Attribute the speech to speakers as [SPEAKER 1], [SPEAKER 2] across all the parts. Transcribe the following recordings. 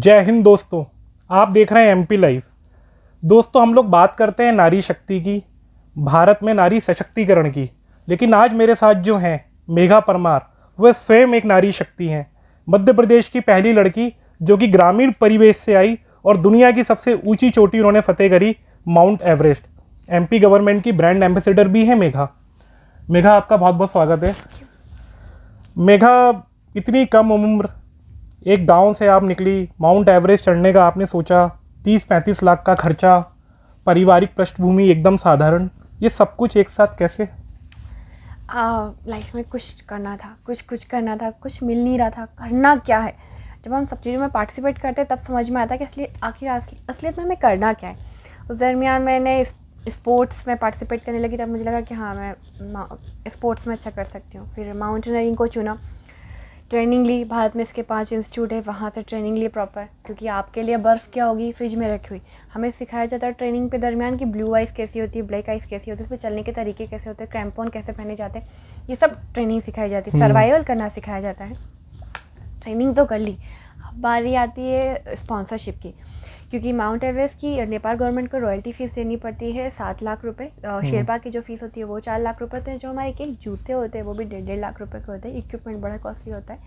[SPEAKER 1] जय हिंद दोस्तों, आप देख रहे हैं एमपी लाइव। दोस्तों, हम लोग बात करते हैं नारी शक्ति की, भारत में नारी सशक्तिकरण की। लेकिन आज मेरे साथ जो हैं मेघा परमार, वह स्वयं एक नारी शक्ति हैं। मध्य प्रदेश की पहली लड़की जो कि ग्रामीण परिवेश से आई और दुनिया की सबसे ऊंची चोटी उन्होंने फतेह करी, माउंट एवरेस्ट। एमपी गवर्नमेंट की ब्रांड एम्बेसडर भी है मेघा। मेघा, आपका बहुत बहुत स्वागत है। मेघा, इतनी कम उम्र, एक गांव से आप निकली, माउंट एवरेस्ट चढ़ने का आपने सोचा, 30-35 लाख का खर्चा, पारिवारिक पृष्ठभूमि एकदम साधारण, ये सब कुछ एक साथ कैसे?
[SPEAKER 2] लाइफ में कुछ करना था, कुछ मिल नहीं रहा था, करना क्या है। जब हम सब चीज़ों में पार्टिसिपेट करते तब समझ में आता है कि असलियत में हमें करना क्या है। उस दरमियान मैंने स्पोर्ट्स में पार्टिसिपेट करने लगी, तब मुझे लगा कि हाँ, मैं स्पोर्ट्स में अच्छा कर सकती हूँ। फिर माउंटेनियरिंग को चुना, ट्रेनिंग ली। भारत में इसके 5 इंस्टीट्यूट है, वहाँ से ट्रेनिंग ली प्रॉपर, क्योंकि आपके लिए बर्फ़ क्या होगी फ्रिज में रखी हुई। हमें सिखाया जाता है ट्रेनिंग पे दरमियान कि ब्लू आइस कैसी होती है, ब्लैक आइस कैसी होती है, उस पर चलने के तरीके कैसे होते हैं, क्रैम्पॉन कैसे पहने जाते हैं, ये सब ट्रेनिंग सिखाई जाती है। सर्वाइवल करना सिखाया जाता है। ट्रेनिंग तो कर ली, अब बारी आती है स्पॉन्सरशिप की, क्योंकि माउंट एवरेस्ट की नेपाल गवर्नमेंट को रॉयल्टी फ़ीस देनी पड़ती है 7 लाख रुपए। शेरपा की जो फ़ीस होती है वो 4 लाख रुपए होते हैं। जो हमारे एक जूते होते हैं वो भी 1.5 लाख रुपए के होते हैं। इक्विपमेंट बड़ा कॉस्टली होता है।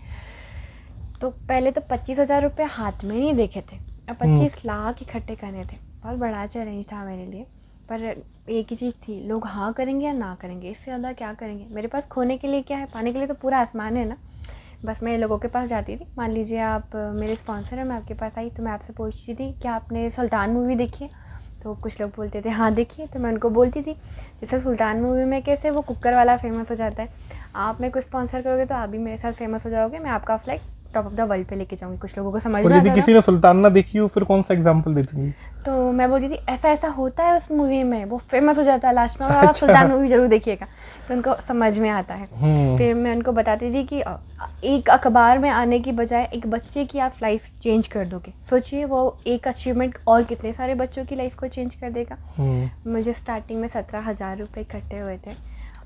[SPEAKER 2] तो पहले तो 25,000 रुपये हाथ में नहीं देखे थे, अब 25 लाख इकट्ठे करने थे। बहुत बड़ा चैलेंज था मेरे लिए, पर एक ही चीज़ थी, लोग हाँ करेंगे या ना करेंगे, इससे ज़्यादा क्या करेंगे। मेरे पास खोने के लिए क्या है, पाने के लिए तो पूरा आसमान है ना। बस मैं लोगों के पास जाती थी, मान लीजिए आप मेरे स्पॉन्सर हैं, मैं आपके पास आई तो मैं आपसे पूछती थी कि आपने सुल्तान मूवी देखी है, तो कुछ लोग बोलते थे हाँ देखिए, तो मैं उनको बोलती थी जैसे सुल्तान मूवी में कैसे वो कुकर वाला फेमस हो जाता है, आप मेरे को स्पॉन्सर करोगे तो आप भी मेरे साथ फेमस हो जाओगे, मैं आपका flight top of the world पे लेके जाऊंगी। कुछ लोगों को समझ में आता था।
[SPEAKER 1] किसी ने सुल्तान ना देखी हो, फिर कौन सा एग्जाम्पल देती थी?
[SPEAKER 2] तो मैं बोलती थी ऐसा ऐसा होता है उस मूवी में, वो फेमस हो जाता है लास्ट में, आप सुल्तान मूवी जरूर देखिएगा, तो उनको समझ में आता है। फिर मैं उनको बताती थी कि एक अखबार में आने की बजाय एक बच्चे की आप लाइफ चेंज कर दोगे। सोचिए वो एक अचीवमेंट और कितने सारे बच्चों की लाइफ को चेंज कर देगा। मुझे स्टार्टिंग में 17,000 रुपये इकट्ठे हुए थे।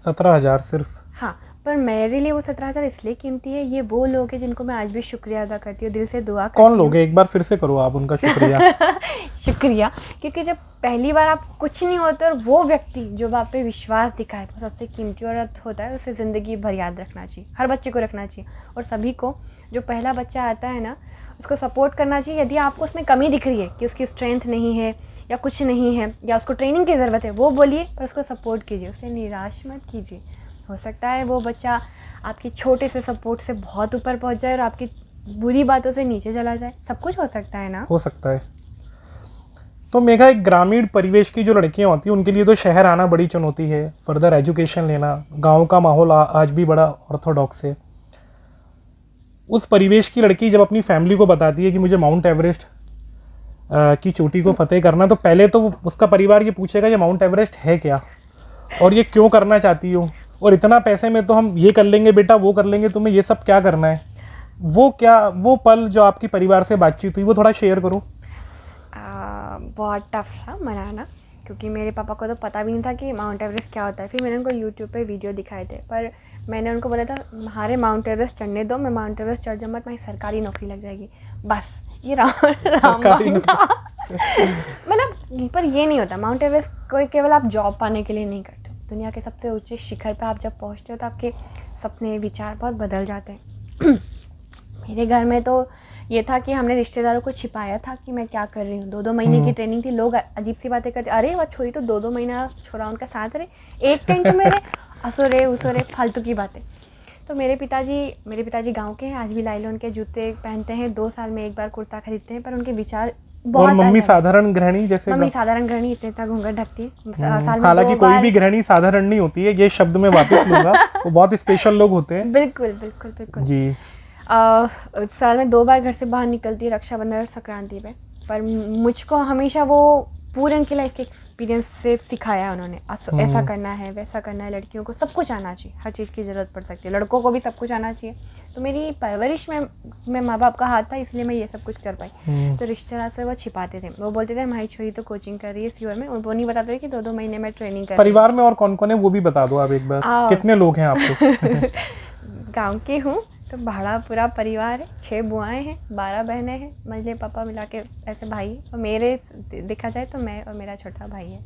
[SPEAKER 1] 17,000 सिर्फ?
[SPEAKER 2] हाँ, पर मेरे लिए वो 17,000 इसलिए कीमती है, ये वो लोग हैं जिनको मैं आज भी शुक्रिया अदा करती हूँ, दिल से दुआ करती हूँ।
[SPEAKER 1] कौन लोग हैं, एक बार फिर से करो आप उनका शुक्रिया।
[SPEAKER 2] शुक्रिया, क्योंकि जब पहली बार आप कुछ नहीं होते और वो व्यक्ति जो आप पे विश्वास दिखाए, वो सबसे कीमती और होता है, उसे ज़िंदगी भर याद रखना चाहिए, हर बच्चे को रखना चाहिए। और सभी को, जो पहला बच्चा आता है ना, उसको सपोर्ट करना चाहिए। यदि आपको उसमें कमी दिख रही है कि उसकी स्ट्रेंथ नहीं है या कुछ नहीं है या उसको ट्रेनिंग की ज़रूरत है, वो बोलिए, पर उसको सपोर्ट कीजिए, उसे निराश मत कीजिए। हो सकता है वो बच्चा आपके छोटे से सपोर्ट से बहुत ऊपर पहुंच जाए और आपकी बुरी बातों से नीचे चला जाए। सब कुछ हो सकता है ना।
[SPEAKER 1] हो सकता है। तो मेघा, एक ग्रामीण परिवेश की जो लड़कियां होती हैं उनके लिए तो शहर आना बड़ी चुनौती है, फर्दर एजुकेशन लेना। गांव का माहौल आज भी बड़ा ऑर्थोडॉक्स है। उस परिवेश की लड़की जब अपनी फैमिली को बताती है कि मुझे माउंट एवरेस्ट की चोटी को फतेह करना, तो पहले तो उसका परिवार ये पूछेगा ये माउंट एवरेस्ट है क्या और ये क्यों करना चाहती हो, और इतना पैसे में तो हम ये कर लेंगे बेटा, वो कर लेंगे, तुम्हें ये सब क्या करना है। वो पल जो आपकी परिवार से बातचीत हुई, वो थोड़ा शेयर करो।
[SPEAKER 2] बहुत टफ था मनाना, क्योंकि मेरे पापा को तो पता भी नहीं था कि माउंट एवरेस्ट क्या होता है। फिर मैंने उनको यूट्यूब पे वीडियो दिखाए थे, पर मैंने उनको बोला था हमारे माउंट एवरेस्ट चढ़ने दो, मैं माउंट एवरेस्ट चढ़ जाऊँगा तो मेरी सरकारी नौकरी लग जाएगी, बस ये रामबाण था। मतलब पर ये नहीं होता, माउंट एवरेस्ट कोई केवल आप जॉब पाने के लिए नहीं करते। दुनिया के सबसे ऊंचे शिखर पर आप जब पहुँचते हो तो आपके सपने विचार बहुत बदल जाते हैं। मेरे घर में तो ये था कि हमने रिश्तेदारों को छिपाया था कि मैं क्या कर रही हूँ। 2-2 महीने की ट्रेनिंग थी। लोग अजीब सी बातें करते, अरे वह छोरी तो 2-2 महीना छोरा उनका साथ रहे, एक टेंट में रहे, असुरे उसुरे फालतू की बातें। तो मेरे पिताजी गांव के हैं, आज भी लाइलॉन के जूते पहनते हैं, 2 साल में एक बार कुर्ता खरीदते हैं, पर उनके विचार बहुत।
[SPEAKER 1] और मम्मी साधारण गृहिणी, जैसे
[SPEAKER 2] मम्मी साधारण गृहिणी, इतना घूंघट ढकती है साल में।
[SPEAKER 1] हालांकि कोई भी गृहिणी साधारण नहीं होती है, ये शब्द मैं वापस लूंगा। वो बहुत स्पेशल लोग होते हैं।
[SPEAKER 2] बिल्कुल बिल्कुल बिल्कुल
[SPEAKER 1] जी।
[SPEAKER 2] साल में 2 बार घर से बाहर निकलती है, रक्षाबंधन और संक्रांति पे। पर मुझको हमेशा वो पूरे उनकी लाइफ के एक्सपीरियंस से सिखाया है उन्होंने, ऐसा करना है वैसा करना है। लड़कियों को सब कुछ आना चाहिए, हर चीज़ की ज़रूरत पड़ सकती है, लड़कों को भी सब कुछ आना चाहिए। तो मेरी परवरिश में माँ बाप का हाथ था, इसलिए मैं ये सब कुछ कर पाई। तो रिश्तेदार से वो छिपाते थे, वो बोलते थे हमारी छोरी तो कोचिंग कर रही है सीओर में, वो नहीं बताते थे कि 2-2 महीने में ट्रेनिंग कर।
[SPEAKER 1] परिवार में और कौन कौन है वो भी बता दो आप एक बार, कितने लोग हैं आपको?
[SPEAKER 2] गाँव की हूँ, तो बड़ा पूरा परिवार है, 6 बुआएं हैं, 12 बहनें हैं, मझले पापा मिला के ऐसे भाई, और मेरे देखा जाए तो मैं और मेरा छोटा भाई है।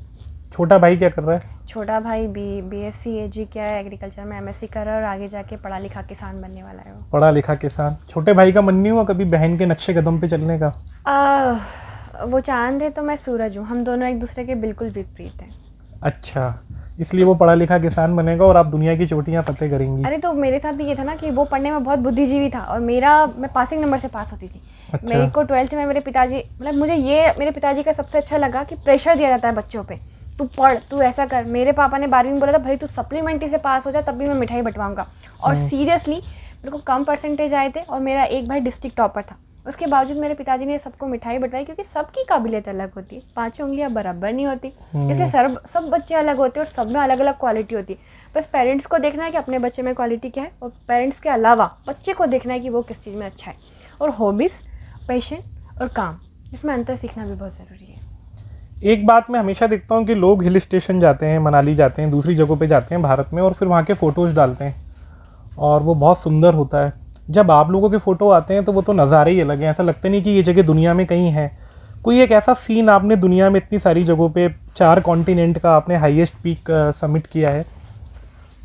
[SPEAKER 1] छोटा भाई क्या कर रहा है?
[SPEAKER 2] छोटा भाई BSc AG किया है, एग्रीकल्चर में MSc कर रहा है और आगे जाके पढ़ा लिखा किसान बनने वाला है वो।
[SPEAKER 1] पढ़ा लिखा किसान। छोटे भाई का मन नहीं हुआ कभी बहन के नक्शे कदम पे चलने का?
[SPEAKER 2] वो चांद है तो मैं सूरज हूँ, हम दोनों एक दूसरे के बिल्कुल विपरीत हैं।
[SPEAKER 1] अच्छा, इसलिए वो पढ़ा लिखा किसान बनेगा और आप दुनिया की चोटियां फतेह करेंगी।
[SPEAKER 2] अरे तो मेरे साथ भी ये था ना कि वो पढ़ने में बहुत बुद्धिजीवी था और मैं पासिंग नंबर से पास होती थी।
[SPEAKER 1] अच्छा।
[SPEAKER 2] मेरे को 12th में मेरे पिताजी, मतलब मुझे ये मेरे पिताजी का सबसे अच्छा लगा कि प्रेशर दिया जाता है बच्चों पे, तू पढ़, तू ऐसा कर। मेरे पापा ने 12वीं में बोला था भाई तू सप्लीमेंट्री से पास हो जा तब भी मैं मिठाई बंटवाऊंगा, और सीरियसली मेरे को कम परसेंटेज आए थे और मेरा एक भाई डिस्ट्रिक्ट टॉपर था। उसके बावजूद मेरे पिताजी ने सबको मिठाई बंटवाई, क्योंकि सबकी काबिलियत अलग होती है, 5 उंगलियां बराबर नहीं होती, इसलिए सब बच्चे अलग होते हैं और सब में अलग अलग क्वालिटी होती है। बस पेरेंट्स को देखना है कि अपने बच्चे में क्वालिटी क्या है, और पेरेंट्स के अलावा बच्चे को देखना है कि वो किस चीज़ में अच्छा है। और हॉबीज़, पैशन और काम, इसमें अंतर सीखना भी बहुत ज़रूरी है।
[SPEAKER 1] एक बात मैं हमेशा देखता हूँ कि लोग हिल स्टेशन जाते हैं, मनाली जाते हैं, दूसरी जगहों पे जाते हैं भारत में, और फिर वहाँ के फ़ोटोज़ डालते हैं और वो बहुत सुंदर होता है। जब आप लोगों के फ़ोटो आते हैं तो वो तो नज़ारे ही अलग हैं, ऐसा लगता नहीं कि ये जगह दुनिया में कहीं है। कोई एक ऐसा सीन आपने दुनिया में इतनी सारी जगहों पे 4 कॉन्टिनेंट का आपने हाईएस्ट पीक सबमिट किया है,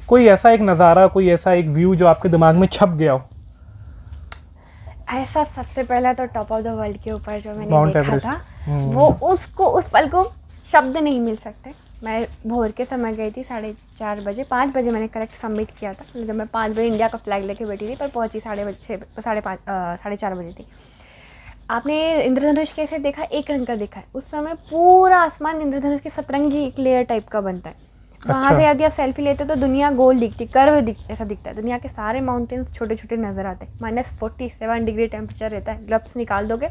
[SPEAKER 1] कोई ऐसा एक नज़ारा, कोई ऐसा एक व्यू जो आपके दिमाग में छप गया हो?
[SPEAKER 2] ऐसा सबसे पहला तो टॉप ऑफ द वर्ल्ड के ऊपर जो मैंने
[SPEAKER 1] माउंट
[SPEAKER 2] देखा
[SPEAKER 1] एवरेस्ट।
[SPEAKER 2] था, वो उस पल को शब्द नहीं मिल सकते। मैं भोर के समय गई थी 4:30 बजे, 5 बजे मैंने करेक्ट सबमिट किया था। जब मैं 5 बजे इंडिया का फ्लैग लेके बैठी थी, पर पहुंची 4:30 बजे थी। आपने इंद्रधनुष कैसे देखा? एक रंग का देखा है। उस समय पूरा आसमान इंद्रधनुष के सतरंगी एक लेयर टाइप का बनता है। वहाँ
[SPEAKER 1] अच्छा।
[SPEAKER 2] से यदि आप सेल्फी लेते हो तो दुनिया गोल दिखती, ऐसा दिखता है। दुनिया के सारे माउंटेन्स छोटे छोटे नजर आते हैं। -47 डिग्री टेम्परेचर रहता है। ग्लव्स निकाल दोगे,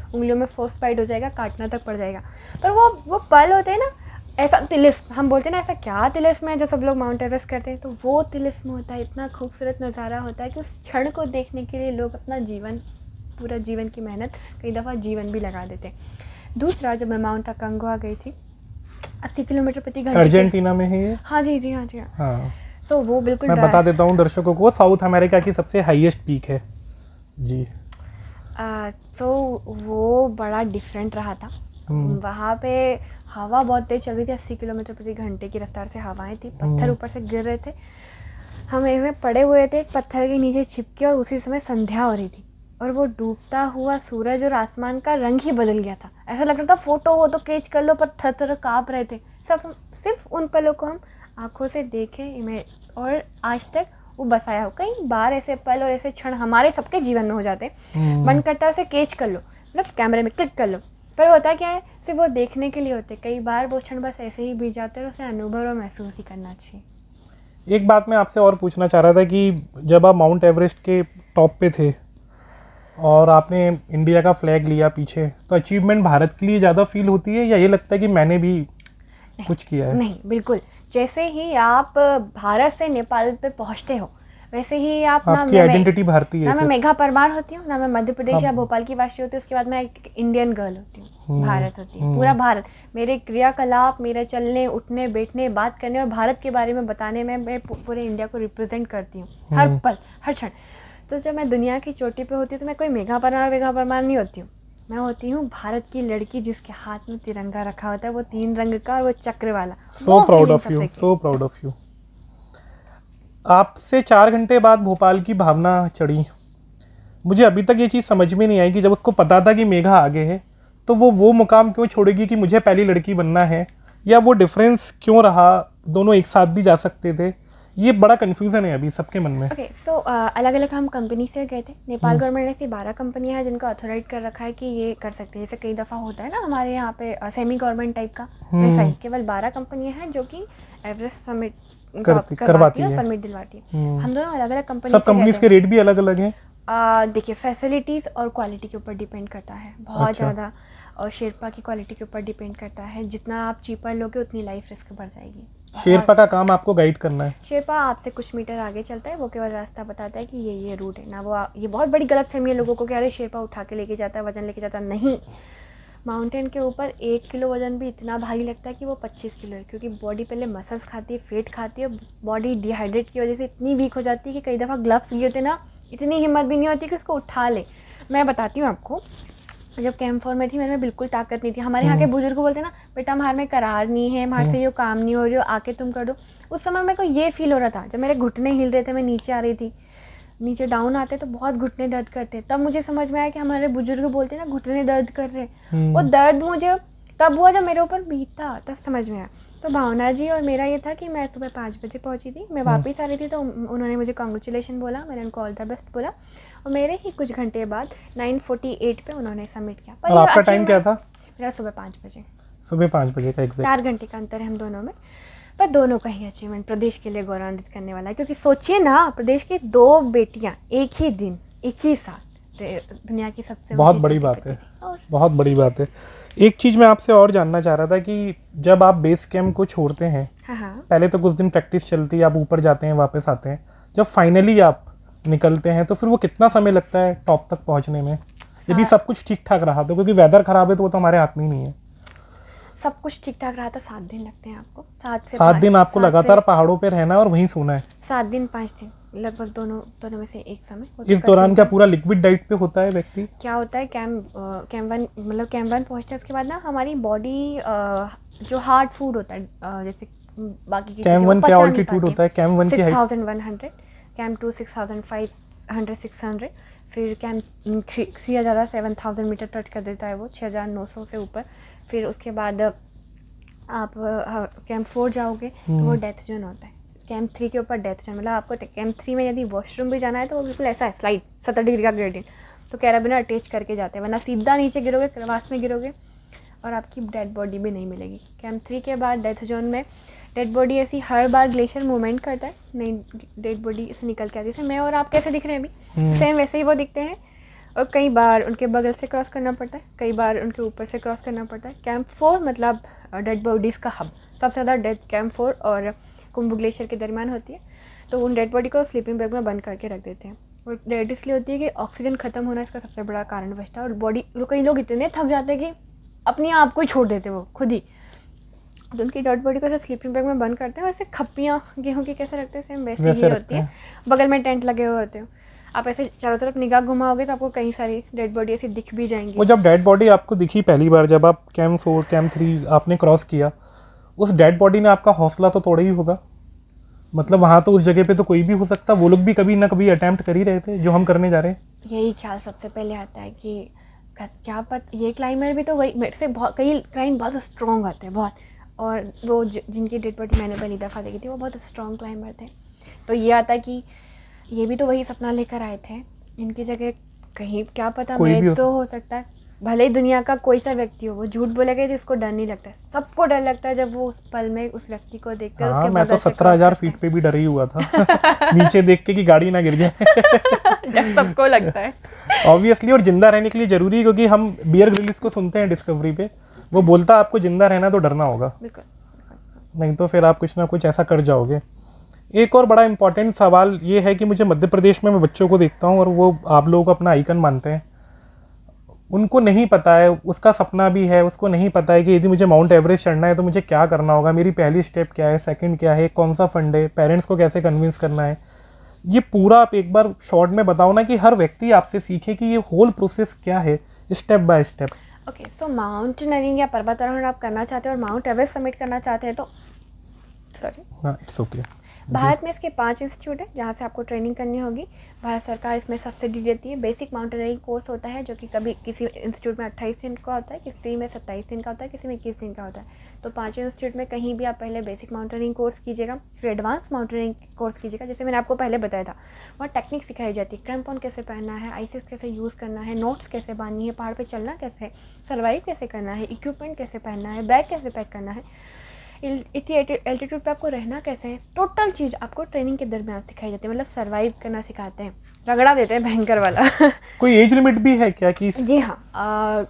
[SPEAKER 2] उंगलियों में फ्रोस्ट बाइट हो जाएगा, काटना तक पड़ जाएगा। पर वो पल होते हैं ना, ऐसा तिलिस्म हम बोलते हैं ना, ऐसा क्या तिलिस्म है जो सब लोग माउंट एवरेस्ट करते हैं, तो वो तिलिस्म होता है। इतना खूबसूरत नज़ारा होता है कि उस क्षण को देखने के लिए लोग अपना पूरा जीवन की मेहनत, कई दफ़ा जीवन भी लगा देते हैं। दूसरा, जब मैं माउंट अकांगुआ गई थी, 80 किलोमीटर प्रति घंटे।
[SPEAKER 1] अर्जेंटीना में है ये?
[SPEAKER 2] हाँ जी।
[SPEAKER 1] हाँ।
[SPEAKER 2] सो वो बिल्कुल
[SPEAKER 1] मैं बता देता हूँ दर्शकों को, साउथ अमेरिका की सबसे हाईएस्ट पीक है जी।
[SPEAKER 2] तो वो बड़ा डिफरेंट रहा था। वहाँ पे हवा बहुत तेज चल रही थी, 80 किलोमीटर प्रति घंटे की रफ्तार से हवाएं थी। पत्थर ऊपर से गिर रहे थे, हम ऐसे पड़े हुए थे पत्थर के नीचे छिपके, और उसी समय संध्या हो रही थी और वो डूबता हुआ सूरज और आसमान का रंग ही बदल गया था। ऐसा लग रहा था फोटो हो तो कैच कर लो, पर थर काँप रहे थे सब। सिर्फ उन पलों को हम आंखों से देखें और आज तक वो बसाया हो। कई बार ऐसे पल और ऐसे क्षण हमारे सबके जीवन में हो जाते हैं, मन करता है उसे कैच कर लो, मतलब कैमरे में क्लिक कर लो, पर होता क्या है, सिर्फ वो देखने के लिए होते। कई बार वो क्षण बस ऐसे ही बीत जाते हैं और उसे अनुभव और महसूस ही करना चाहिए।
[SPEAKER 1] एक बात मैं आपसे और पूछना चाह रहा था कि जब आप माउंट एवरेस्ट के टॉप पे थे और आपने इंडिया का फ्लैग लिया पीछे, तो अचीवमेंट भारत के लिए ज़्यादा फील होती है या ये लगता है कि मैंने भी कुछ किया है?
[SPEAKER 2] नहीं, बिल्कुल। जैसे ही आप भारत से नेपाल पे पहुंचते हो, वैसे ही आप
[SPEAKER 1] आपकी आइडेंटिटी भारतीय है।
[SPEAKER 2] ना मैं मेघा परमार होती हूँ, ना मैं मध्य प्रदेश या
[SPEAKER 1] हाँ।
[SPEAKER 2] भोपाल की वासी होती हूँ, उसके बाद मैं एक इंडियन गर्ल होती हूँ, भारत होती है, पूरा भारत। मेरे क्रियाकलाप, मेरे चलने उठने बैठने बात करने और भारत के बारे में बताने में मैं पूरे इंडिया को रिप्रेजेंट करती हूँ, हर पल हर क्षण। तो जब मैं दुनिया की चोटी पे होती हूँ तो मैं कोई मेघा परमार नहीं होती हूँ। मैं होती हूँ भारत की लड़की जिसके हाथ में तिरंगा रखा होता है, वो 3 रंग का और वो चक्र वाला।
[SPEAKER 1] So proud of you, so proud of you. आपसे 4 घंटे बाद भोपाल की भावना चढ़ी। मुझे अभी तक ये चीज़ समझ में नहीं आई कि जब उसको पता था कि मेघा आगे है तो वो मुकाम क्यों छोड़ेगी कि मुझे पहली लड़की बनना है, या वो डिफरेंस क्यों रहा, दोनों एक साथ भी जा सकते थे। ये बड़ा कन्फ्यूज़न है अभी सबके मन में।
[SPEAKER 2] ओके, सो अलग अलग हम कंपनी से गए थे। नेपाल गवर्नमेंट ने ऐसी 12 कंपनियां हैं जिनको अथोराइज कर रखा है कि ये कर सकते हैं। जैसे कई दफ़ा होता है ना हमारे यहाँ पे सेमी गवर्नमेंट टाइप का, वैसा ही केवल 12 कंपनियां हैं जो कि एवरेस्ट समिट करवाती है और परमिट दिलवाती है। हम दोनों अलग अलग कंपनी
[SPEAKER 1] सब कंपनीज के रेट भी अलग अलग हैं।
[SPEAKER 2] देखिए, फैसिलिटीज़ और क्वालिटी के ऊपर डिपेंड करता है बहुत ज़्यादा, और शेरपा की क्वालिटी के ऊपर डिपेंड करता है। जितना आप चीपर लोगे उतनी लाइफ रिस्क बढ़ जाएगी।
[SPEAKER 1] शेरपा का काम आपको गाइड करना है।
[SPEAKER 2] शेरपा आपसे कुछ मीटर आगे चलता है, वो केवल रास्ता बताता है कि ये रूट है ना। वो ये बहुत बड़ी गलतफहमी है लोगों को कि अरे शेरपा उठा के लेके जाता है, वजन लेके जाता है। नहीं, माउंटेन के ऊपर 1 किलो वजन भी इतना भारी लगता है कि वो 25 किलो है, क्योंकि बॉडी पहले मसल्स खाती है, फेट खाती है। बॉडी डिहाइड्रेट की वजह से इतनी वीक हो जाती है कि कई दफ़ा ग्लव्स गिरते ना इतनी हिम्मत भी नहीं होती कि उसको उठा ले। मैं बताती हूँ आपको, जब कैंप 4 में थी मेरे में बिल्कुल ताकत नहीं थी। हमारे यहाँ के बुजुर्ग बोलते ना, बेटा हमारे में करार नहीं है, हमारे से ये काम नहीं हो रही हो, आके तुम कर दो। उस समय मेरे को ये फील हो रहा था, जब मेरे घुटने हिल रहे थे, मैं नीचे आ रही थी, नीचे डाउन आते तो बहुत घुटने दर्द करते। तब मुझे समझ में आया कि हमारे बुजुर्ग बोलते ना घुटने दर्द कर रहे हैं। वो दर्द मुझे तब हुआ जब मेरे ऊपर बीता, तब समझ में आया। तो भावना जी और मेरा ये था कि मैं सुबह 5 बजे पहुंची थी, मैं वापस आ रही थी, तो उन्होंने मुझे कॉन्ग्रेचुलेशन बोला, मैंने उनको ऑल द बेस्ट बोला, और मेरे ही कुछ घंटे बाद 9:48 पे उन्होंने सबमिट किया।
[SPEAKER 1] और आपका टाइम क्या था?
[SPEAKER 2] मेरा सुबह 5 बजे।
[SPEAKER 1] सुबह 5 बजे का एग्जैक्ट।
[SPEAKER 2] 4 घंटे का अंतर है हम दोनों में, पर दोनों का ही अचीवमेंट प्रदेश के लिए गौरवान्वित करने वाला है। क्योंकि सोचिए ना, प्रदेश की 2 बेटियां एक ही दिन, एक ही साथ दुनिया की सबसे
[SPEAKER 1] बहुत
[SPEAKER 2] ऊंची
[SPEAKER 1] बड़ी
[SPEAKER 2] चोटी
[SPEAKER 1] बात
[SPEAKER 2] पे
[SPEAKER 1] है,
[SPEAKER 2] थी। और
[SPEAKER 1] बहुत बड़ी बात है। एक चीज़ मैं आपसे और जानना चाह रहा था कि जब आप बेस कैंप को छोड़ते हैं,
[SPEAKER 2] हाँ,
[SPEAKER 1] पहले तो कुछ दिन प्रैक्टिस चलती है, आप ऊपर जाते हैं, वापस आते हैं, जब फाइनली आप निकलते हैं तो फिर वो कितना समय लगता है टॉप तक पहुंचने में, यदि सब कुछ ठीक ठाक रहा तो? क्योंकि वेदर खराब है तो वो तो हमारे हाथ में ही नहीं है।
[SPEAKER 2] सब कुछ ठीक ठाक रहा था। 7 दिन लगते हैं आपको,
[SPEAKER 1] 7 दिन आपको लगातार पहाड़ों पे रहना और वहीं सोना है।
[SPEAKER 2] 7 दिन 5 दिन लगभग, दोनों में से एक समय। वो
[SPEAKER 1] इस दौरान क्या पूरा लिक्विड डाइट पे होता है व्यक्ति?
[SPEAKER 2] क्या होता है, कैंप 1 मतलब कैंप 1 पहुंचते हैं, उसके बाद ना हमारी बॉडी जो हार्ड फूड होता है, जैसे बाकी की
[SPEAKER 1] कैंप 1 क्या ऑल्टीट्यूड होता है? कैंप 1 की हाइट
[SPEAKER 2] 6100, कैंप 2 6500 600, फिर कैंप 3 ज़्यादा 7000 मीटर टच कर देता है वो, 6900 से ऊपर। फिर उसके बाद आप कैंप 4 जाओगे तो वो डेथ जोन होता है। कैंप 3 के ऊपर डेथ जोन, मतलब आपको कैंप 3 में यदि वॉशरूम भी जाना है तो वो बिल्कुल ऐसा है, स्लाइड 70 डिग्री का ग्रेडियंट, तो कैराबिना अटैच करके जाते हैं, वरना सीधा नीचे गिरोगे, क्रवास में गिरोगे और आपकी डेड बॉडी भी नहीं मिलेगी। कैंप 3 के बाद डेथ जोन में डेड बॉडी ऐसी हर बार ग्लेशियर मूवमेंट करता है, नई डेड बॉडी इसे निकल के आती है। जैसे मैं और आप कैसे दिख रहे हैं अभी, सेम वैसे ही वो दिखते हैं। और कई बार उनके बगल से क्रॉस करना पड़ता है, कई बार उनके ऊपर से क्रॉस करना पड़ता है। कैंप 4 मतलब डेड बॉडीज़ का हब, सबसे ज़्यादा डेड कैंप 4 और कुंभ ग्लेशियर के दरमियान होती है। तो उन डेड बॉडी को स्लीपिंग बैग में बंद करके रख देते हैं। और डेड इसलिए होती है कि ऑक्सीजन खत्म होना इसका सबसे बड़ा कारण बचता है। और बॉडी, कई लोग इतने थक जाते हैं कि अपने आप को ही छोड़ देते वो खुद ही, तो उनकी डेड बॉडी को ऐसे स्लीपिंग बैग में बंद करते हैं। वैसे खप्पियाँ गेहूँ की कैसे रखते हैं, सेम वैसे ही होती है। बगल में टेंट लगे हुए होते हैं, आप ऐसे चारों तरफ निगाह घुमाओगे तो आपको कई सारी डेड बॉडी ऐसी दिख भी जाएंगी।
[SPEAKER 1] वो जब डेड बॉडी आपको दिखी पहली बार, जब आप कैंप 4 कैंप 3 आपने क्रॉस किया, उस डेड बॉडी ने आपका हौसला तो तोड़ा ही होगा। मतलब वहाँ तो उस जगह पे तो कोई भी हो सकता, वो लोग भी कभी ना कभी अटेम्प्ट कर ही रहे थे जो हम करने जा रहे हैं।
[SPEAKER 2] यही ख्याल सबसे पहले आता है कि क्या पता, ये क्लाइंबर भी तो वही मेरे से बहुत, कई क्लाइंट बहुत स्ट्रॉन्ग आते हैं बहुत, और वो जिनकी डेड बॉडी मैंने पहली दफ़ा देखी थी वो बहुत स्ट्रॉन्ग क्लाइंबर थे। तो ये आता है कि ये भी तो वही सपना लेकर आए थे, इनकी जगह कहीं क्या पता मैं तो हो सकता है। भले ही दुनिया का कोई सा व्यक्ति हो, वो झूठ बोलेगा तो इसको डर नहीं लगता है। सबको डर लगता है जब वो उस पल में उस व्यक्ति को देखते हैं।
[SPEAKER 1] हाँ, मैं तो 17,000 फीट पे भी डर ही हुआ था नीचे देख के कि गाड़ी ना गिर जाए
[SPEAKER 2] डर सबको लगता है
[SPEAKER 1] ऑब्वियसली। और जिंदा रहने के लिए जरूरी है, क्योंकि हम बियर ग्रिल्स को सुनते हैं डिस्कवरी पे, वो बोलता है आपको जिंदा रहना तो डरना होगा, नहीं तो फिर आप कुछ ना कुछ ऐसा कर जाओगे। एक और बड़ा इंपॉर्टेंट सवाल ये है कि मुझे मध्य प्रदेश में मैं बच्चों को देखता हूँ और वो आप लोगों को अपना आइकन मानते हैं, उनको नहीं पता है, उसका सपना भी है, उसको नहीं पता है कि यदि मुझे माउंट एवरेस्ट चढ़ना है तो मुझे क्या करना होगा, मेरी पहली स्टेप क्या है, सेकंड क्या है, कौन सा फंड है, पेरेंट्स को कैसे कन्विंस करना है। ये पूरा आप एक बार शॉर्ट में बताओ ना, कि हर व्यक्ति आपसे सीखे कि ये होल प्रोसेस क्या है step by step.
[SPEAKER 2] Okay, so mountaineering या पर्वतारोहण आप करना चाहते हैं और माउंट एवरेस्ट सबमिट करना चाहते हैं तो
[SPEAKER 1] हाँ, इट्स ओके।
[SPEAKER 2] भारत में इसके 5 इंस्टीट्यूट है जहाँ से आपको ट्रेनिंग करनी होगी। भारत सरकार इसमें सब्सिडी देती है। बेसिक माउंटेनियरिंग कोर्स होता है जो कि कभी किसी इंस्टीट्यूट में 28 दिन का होता है, किसी में 27 दिन का होता है, किसी में 21 दिन का होता है। तो 5 इंस्टीट्यूट में कहीं भी आप पहले बेसिक माउंटेनियरिंग कोर्स कीजिएगा, फिर एडवांस माउंटेनियरिंग कोर्स कीजिएगा। जैसे मैंने आपको पहले बताया था, वहाँ टेक्निक सिखाई जाती है, क्रैम्पॉन कैसे पहनना है, आइसेस कैसे यूज़ करना है, नोट्स कैसे बांधनी है, पहाड़ पर चलना कैसे है, सर्वाइव कैसे करना है, इक्विपमेंट कैसे पहनना है, बैग कैसे पैक करना है, इतनी एल्टीट्यूड पे आपको रहना कैसे है, टोटल चीज़ आपको ट्रेनिंग के दरमियान सिखाई जाती है। मतलब सर्वाइव करना सिखाते हैं, रगड़ा देते हैं भयंकर वाला
[SPEAKER 1] कोई एज लिमिट भी है क्या कि?
[SPEAKER 2] जी हाँ,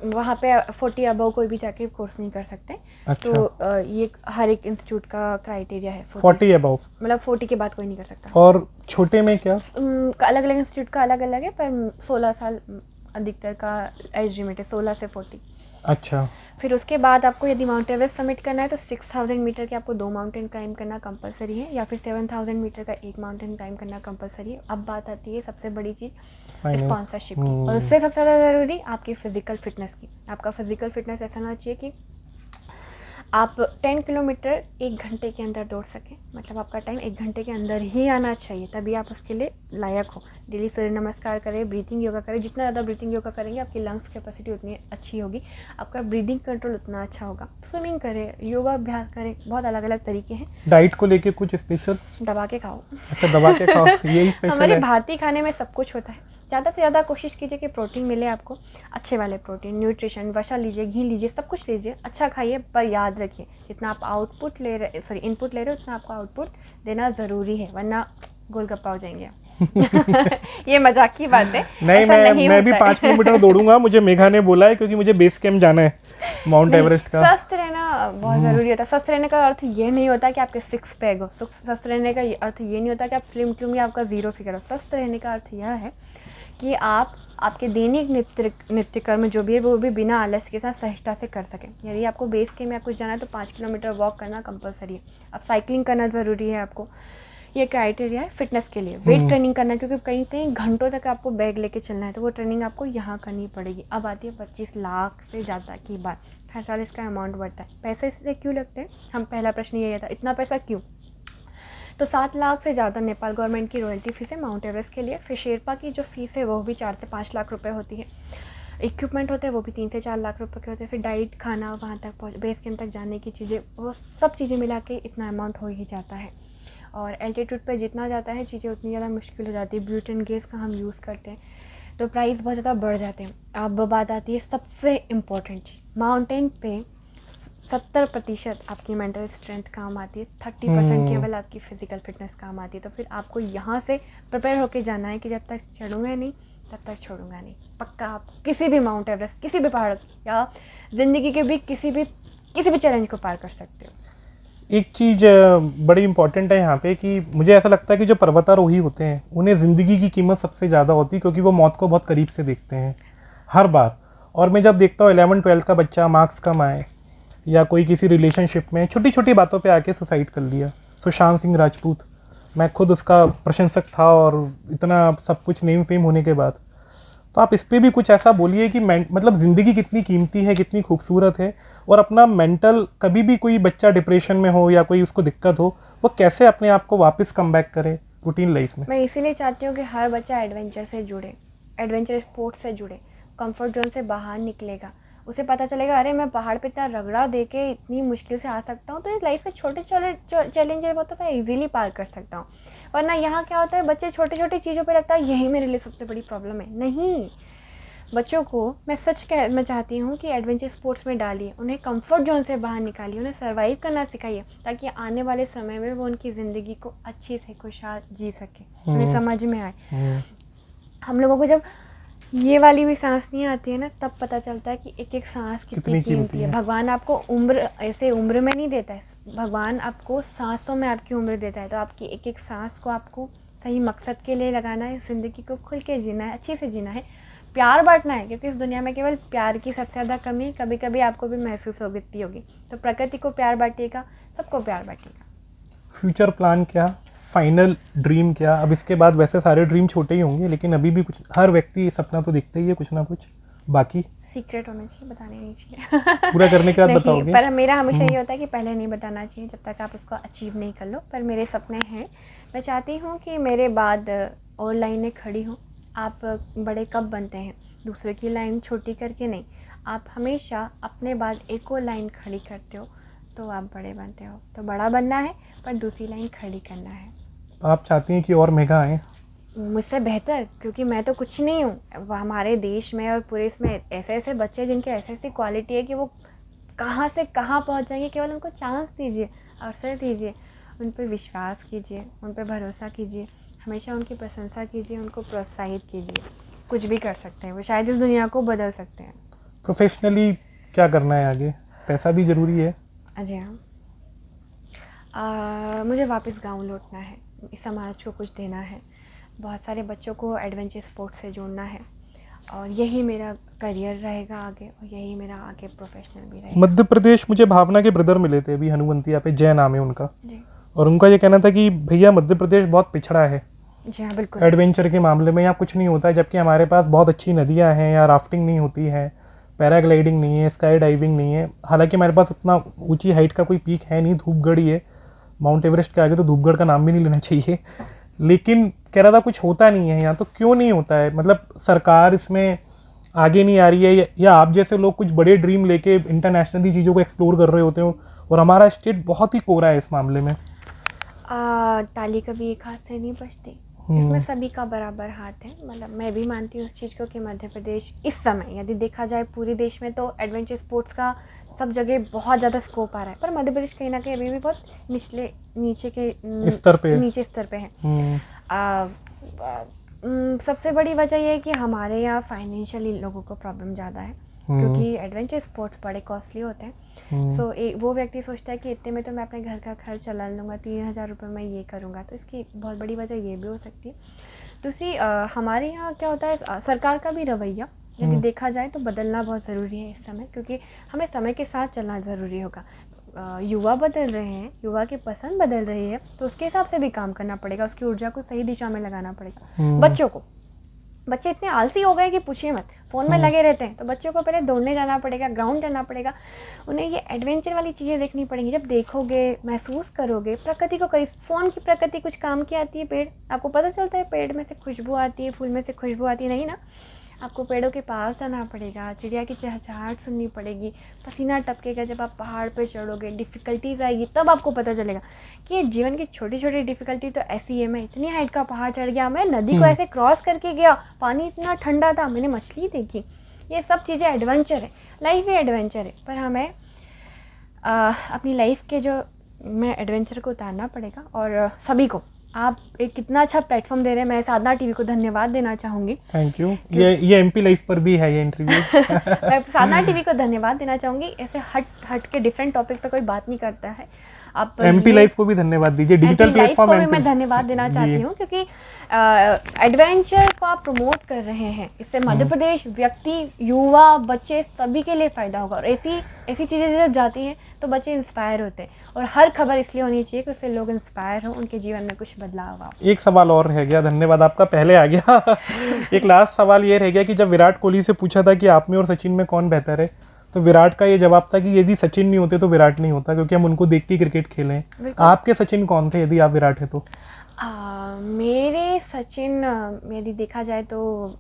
[SPEAKER 2] वहाँ पे 40 अबव कोई भी जाके कोर्स नहीं कर सकते।
[SPEAKER 1] अच्छा।
[SPEAKER 2] तो ये हर एक इंस्टीट्यूट का क्राइटेरिया है
[SPEAKER 1] 40 अबव,
[SPEAKER 2] मतलब 40 के बाद कोई नहीं कर सकता।
[SPEAKER 1] और छोटे में क्या?
[SPEAKER 2] अलग अलग इंस्टीट्यूट का अलग अलग है, पर 16 साल अधिकतर का एज लिमिट है, 16 से 40।
[SPEAKER 1] अच्छा।
[SPEAKER 2] फिर उसके बाद आपको यदि माउंट एवरेस्ट सबमिट करना है तो 6000 मीटर के आपको 2 माउंटेन क्लाइम करना कंपलसरी है, या फिर 7000 मीटर का 1 माउंटेन क्लाइम करना कंपलसरी है। अब बात आती है सबसे बड़ी चीज़,
[SPEAKER 1] फाइनेंस।
[SPEAKER 2] स्पॉन्सरशिप की, और उससे सबसे ज़्यादा ज़रूरी आपकी फ़िज़िकल फिटनेस की। आपका फ़िज़िकल फिटनेस ऐसा होना चाहिए कि आप 10 किलोमीटर 1 घंटे के अंदर दौड़ सकें, मतलब आपका टाइम 1 घंटे के अंदर ही आना चाहिए, तभी आप उसके लिए लायक हो। डेली सूर्य नमस्कार करें, ब्रीथिंग योगा करें, जितना ज़्यादा ब्रीथिंग योगा करेंगे आपकी लंग्स कैपेसिटी उतनी अच्छी होगी, आपका ब्रीदिंग कंट्रोल उतना अच्छा होगा। स्विमिंग करें, योगा अभ्यास करें, बहुत अलग अलग तरीके हैं।
[SPEAKER 1] डाइट को लेके कुछ स्पेशल?
[SPEAKER 2] दबा के खाओ।
[SPEAKER 1] अच्छा, दबा के खाओ, यही स्पेशल
[SPEAKER 2] हमारे
[SPEAKER 1] है?
[SPEAKER 2] भारतीय खाने में सब कुछ होता है। ज़्यादा से ज़्यादा कोशिश कीजिए कि प्रोटीन मिले आपको, अच्छे वाले प्रोटीन, न्यूट्रिशन, वसा लीजिए, घी लीजिए, सब कुछ लीजिए, अच्छा खाइए, पर याद रखिए जितना आप इनपुट ले रहे हो उतना आपको आउटपुट देना ज़रूरी है, वरना गोलगप्पा हो जाएंगे आप। ये मजाक की बात है,
[SPEAKER 1] नहीं,
[SPEAKER 2] ऐसा नहीं
[SPEAKER 1] मैं भी
[SPEAKER 2] होता है।
[SPEAKER 1] 5 किलोमीटर दौड़ूंगा, मुझे मेघा ने बोला है, क्योंकि मुझे बेस कैंप जाना है माउंट
[SPEAKER 2] नहीं,
[SPEAKER 1] एवरेस्ट का।
[SPEAKER 2] स्वस्थ रहना बहुत ज़रूरी होता है। स्वस्थ रहने का अर्थ ये नहीं होता कि आपके 6 पैक हो, स्वस्थ रहने का अर्थ ये नहीं होता कि आप स्लिम टू या आपका 0 फिगर हो। स्वस्थ रहने का अर्थ यह है कि आप आपके दैनिक नित्य कर्म जो भी है वो भी बिना आलस के साथ सहजता से कर सकें। यदि आपको बेस कैंप में कुछ जाना है तो 5 किलोमीटर वॉक करना कंपलसरी है। अब साइकिलिंग करना ज़रूरी है आपको, ये क्राइटेरिया है फिटनेस के लिए। वेट ट्रेनिंग करना, क्योंकि कहीं कहीं घंटों तक आपको बैग लेके चलना है, तो वो ट्रेनिंग आपको यहाँ करनी पड़ेगी। अब आती है 25 लाख से ज़्यादा की बात। हर साल इसका अमाउंट बढ़ता है। पैसे इसलिए क्यों लगते हैं, हम पहला प्रश्न यही था, इतना पैसा क्यों? तो 7 लाख से ज़्यादा नेपाल गवर्नमेंट की रॉयल्टी फ़ीस है माउंट एवरेस्ट के लिए। फिर शेरपा की जो फ़ीस है वो भी 4 से 5 लाख रुपए होती है। इक्विपमेंट होते हैं वो भी 3 से 4 लाख रुपए के होते हैं। फिर डाइट, खाना, वहाँ तक पहुँच, बेस कैंप तक जाने की चीज़ें, वो सब चीज़ें मिला के इतना अमाउंट हो ही जाता है। और एल्टीट्यूड पर जितना जाता है चीज़ें उतनी ज़्यादा मुश्किल हो जाती है। ब्यूटेन गैस का हम यूज़ करते हैं तो प्राइस बहुत ज़्यादा बढ़ जाते हैं। अब बात आती है सबसे इम्पोर्टेंट चीज़, माउंटेन पे 70% आपकी मेंटल स्ट्रेंथ काम आती है, 30% केवल आपकी फिजिकल फिटनेस काम आती है। तो फिर आपको यहाँ से प्रिपेयर होके जाना है कि जब तक चढ़ूँगा नहीं तब तक छोड़ूंगा नहीं। पक्का आप किसी भी माउंट एवरेस्ट, किसी भी पहाड़ या ज़िंदगी के भी किसी भी चैलेंज को पार कर सकते हो।
[SPEAKER 1] एक चीज़ बड़ी इंपॉर्टेंट है यहाँ पे कि मुझे ऐसा लगता है कि जो पर्वतारोही होते हैं उन्हें ज़िंदगी की कीमत सबसे ज़्यादा होती है, क्योंकि वो मौत को बहुत करीब से देखते हैं हर बार। और मैं जब देखता हूँ 11-12 का बच्चा मार्क्स कम आए या कोई किसी रिलेशनशिप में छोटी छोटी बातों पे आके सुसाइड कर लिया, सुशांत सिंह राजपूत, मैं खुद उसका प्रशंसक था, और इतना सब कुछ नेम फेम होने के बाद। तो आप इस पे भी कुछ ऐसा बोलिए कि मतलब ज़िंदगी कितनी कीमती है, कितनी खूबसूरत है, और अपना मेंटल, कभी भी कोई बच्चा डिप्रेशन में हो या कोई उसको दिक्कत हो, वो कैसे अपने आप को वापस कम बैक करे रूटीन लाइफ में।
[SPEAKER 2] मैं इसीलिए चाहती हूँ कि हर बच्चा एडवेंचर से जुड़े, एडवेंचर स्पोर्ट्स से जुड़े, कंफर्ट जोन से बाहर निकलेगा, उसे पता चलेगा अरे मैं पहाड़ पे इतना रगड़ा दे के इतनी मुश्किल से आ सकता हूँ, तो इस लाइफ के छोटे चैलेंज है वो तो मैं इजीली पार कर सकता हूँ। वरना यहाँ क्या होता है, बच्चे छोटी छोटी चीज़ों पे लगता है यही मेरे लिए सबसे बड़ी प्रॉब्लम है। नहीं, बच्चों को मैं चाहती हूँ कि एडवेंचर स्पोर्ट्स में डालिए, उन्हें कंफर्ट जोन से बाहर निकालिए, उन्हें सर्वाइव करना सिखाइए, ताकि आने वाले समय में वो उनकी ज़िंदगी को अच्छी से खुशहाल जी सके, उन्हें समझ में आए। हम लोगों को जब ये वाली भी सांस नहीं आती है ना, तब पता चलता है कि एक एक सांस कितनी कीमती है। भगवान आपको उम्र ऐसे उम्र में नहीं देता है, भगवान आपको सांसों में आपकी उम्र देता है। तो आपकी एक एक सांस को आपको सही मकसद के लिए लगाना है, ज़िंदगी को खुल के जीना है, अच्छे से जीना है, प्यार बांटना है, क्योंकि इस दुनिया में केवल प्यार की सबसे ज़्यादा कमी है। कभी कभी आपको भी महसूस होगी। तो प्रकृति को प्यार बांटिएगा, सबको प्यार बांटिएगा।
[SPEAKER 1] फ्यूचर प्लान क्या, फाइनल ड्रीम क्या? अब इसके बाद वैसे सारे ड्रीम छोटे ही होंगे, लेकिन अभी भी कुछ, हर व्यक्ति सपना तो दिखता ही है कुछ ना कुछ, बाकी
[SPEAKER 2] सीक्रेट होना चाहिए, बताने नहीं चाहिए।
[SPEAKER 1] पूरा करने के बाद
[SPEAKER 2] नहीं,
[SPEAKER 1] बताओगे?
[SPEAKER 2] पर मेरा हमेशा ये होता है कि पहले नहीं बताना चाहिए जब तक आप उसको अचीव नहीं कर लो। पर मेरे सपने हैं, मैं चाहती हूँ कि मेरे बाद और लाइनें खड़ी हों। आप बड़े कब बनते हैं, दूसरे की लाइन छोटी करके नहीं, आप हमेशा अपने बाद एक और लाइन खड़ी करते हो तो आप बड़े बनते हो। तो बड़ा बनना है पर दूसरी लाइन खड़ी करना है।
[SPEAKER 1] तो आप चाहती हैं कि और मेगा आए?
[SPEAKER 2] मुझसे बेहतर, क्योंकि मैं तो कुछ नहीं हूँ। हमारे देश में और पूरे इसमें ऐसे ऐसे बच्चे जिनके ऐसी ऐसी क्वालिटी है कि वो कहाँ से कहाँ पहुँच जाएंगे। केवल उनको चांस दीजिए, अवसर दीजिए, उन पर विश्वास कीजिए, उन पर भरोसा कीजिए, हमेशा उनकी प्रशंसा कीजिए, उनको प्रोत्साहित कीजिए। कुछ भी कर सकते हैं वो, शायद इस दुनिया को बदल सकते हैं।
[SPEAKER 1] प्रोफेशनली क्या करना है आगे? पैसा भी ज़रूरी है।
[SPEAKER 2] जी हाँ, मुझे वापस गाँव लौटना है, इस समाज को कुछ देना है, बहुत सारे बच्चों को एडवेंचर स्पोर्ट्स से जोड़ना है, और यही मेरा करियर रहेगा आगे, और यही मेरा आगे प्रोफेशनल भी रहेगा।
[SPEAKER 1] मध्य प्रदेश, मुझे भावना के ब्रदर मिले थे अभी हनुवंतिया पे, जय नाम है उनका,
[SPEAKER 2] जी
[SPEAKER 1] और उनका ये कहना था कि भैया मध्य प्रदेश बहुत पिछड़ा है
[SPEAKER 2] जी हाँ बिल्कुल।
[SPEAKER 1] एडवेंचर के मामले में, यहाँ कुछ नहीं होता है, जबकि हमारे पास बहुत अच्छी नदियाँ हैं, यहाँ राफ्टिंग नहीं होती है, पैराग्लाइडिंग नहीं है, स्काई डाइविंग नहीं है। हालांकि हमारे पास उतना ऊंची हाइट का कोई पीक है नहीं, धूपगढ़ ही है, माउंट एवरेस्ट के आगे तो धूपगढ़ का नाम भी नहीं लेना चाहिए। लेकिन कह रहा था कुछ होता नहीं है यहाँ, तो क्यों नहीं होता है? मतलब सरकार इसमें आगे नहीं आ रही है, या आप जैसे लोग कुछ बड़े ड्रीम लेके इंटरनेशनली चीज़ों को एक्सप्लोर कर रहे होते हो, और हमारा स्टेट बहुत ही कोरा है इस मामले में।
[SPEAKER 2] ताली कभी एक हाथ से नहीं बजती, इसमें सभी का बराबर हाथ है। मतलब मैं भी मानती हूँ उस चीज़ को कि मध्य प्रदेश इस समय यदि देखा जाए पूरे देश में तो एडवेंचर स्पोर्ट्स का सब जगह बहुत ज़्यादा स्कोप आ रहा है, पर मध्य प्रदेश कहीं ना कहीं अभी भी बहुत नीचे स्तर पे है। सबसे बड़ी वजह यह है कि हमारे यहाँ फाइनेंशियली लोगों को प्रॉब्लम ज़्यादा है, क्योंकि एडवेंचर स्पोर्ट्स बड़े कॉस्टली होते हैं। सो वो व्यक्ति सोचता है कि इतने में तो मैं अपने घर का खर्च चला लूँगा, 3,000 रुपये में ये करूँगा, तो इसकी बहुत बड़ी वजह ये भी हो सकती है। दूसरी हमारे यहाँ क्या होता है, सरकार का भी रवैया यदि देखा जाए तो बदलना बहुत ज़रूरी है इस समय, क्योंकि हमें समय के साथ चलना ज़रूरी होगा। युवा बदल रहे हैं, युवा की पसंद बदल रही है, तो उसके हिसाब से भी काम करना पड़ेगा, उसकी ऊर्जा को सही दिशा में लगाना पड़ेगा। बच्चे इतने आलसी हो गए कि पूछिए मत, फ़ोन में लगे रहते हैं, तो बच्चों को पहले दौड़ने जाना पड़ेगा, ग्राउंड जाना पड़ेगा, उन्हें ये एडवेंचर वाली चीज़ें देखनी पड़ेंगी। जब देखोगे, महसूस करोगे प्रकृति को, करीब फ़ोन की प्रकृति कुछ काम की आती है, पेड़ आपको पता चलता है पेड़ में से खुशबू आती है, फूल में से खुशबू आती है, नहीं ना, आपको पेड़ों के पास जाना पड़ेगा, चिड़िया की चहचहाहट सुननी पड़ेगी, पसीना टपकेगा जब आप पहाड़ पे चढ़ोगे, डिफ़िकल्टीज आएगी, तब आपको पता चलेगा कि ये जीवन की छोटी छोटी डिफ़िकल्टी तो ऐसी है। मैं इतनी हाइट का पहाड़ चढ़ गया, मैं नदी को ऐसे क्रॉस करके गया, पानी इतना ठंडा था, मैंने मछली देखी। ये सब चीज़ें एडवेंचर है, लाइफ भी एडवेंचर है, पर हमें अपनी लाइफ के जो में एडवेंचर को उतारना पड़ेगा। और सभी को आप एक कितना अच्छा प्लेटफॉर्म दे रहे हैं, मैं साधना टीवी को धन्यवाद देना चाहूँगी।
[SPEAKER 1] Thank you. ये एमपी लाइफ पर भी है ये इंटरव्यू।
[SPEAKER 2] मैं साधना टीवी को धन्यवाद देना चाहूँगी, ऐसे हट के डिफरेंट टॉपिक पे कोई बात नहीं करता है। आप
[SPEAKER 1] एमपी लाइफ को भी धन्यवाद दीजिए, डिजिटल प्लेटफॉर्म
[SPEAKER 2] को भी मैं धन्यवाद देना चाहती हूँ, क्योंकि एडवेंचर को आप प्रमोट कर रहे हैं, इससे मध्य प्रदेश व्यक्ति, युवा, बच्चे सभी के लिए फ़ायदा होगा। और ऐसी चीज़ें जब जाती हैं तो बच्चे इंस्पायर होते हैं, और हर खबर इसलिए होनी चाहिए कि उससे लोग इंस्पायर हों, उनके जीवन में कुछ बदलाव आओ।
[SPEAKER 1] एक सवाल और रह गया, धन्यवाद आपका पहले आ गया। एक लास्ट सवाल ये रह गया कि जब विराट कोहली से पूछा था कि आप में और सचिन में कौन बेहतर है, तो विराट का ये जवाब था कि यदि सचिन नहीं होते तो विराट नहीं होता, क्योंकि हम उनको देख के क्रिकेट खेले हैं। आपके सचिन कौन थे यदि आप विराट है तो?
[SPEAKER 2] मेरे सचिन यदि देखा जाए तो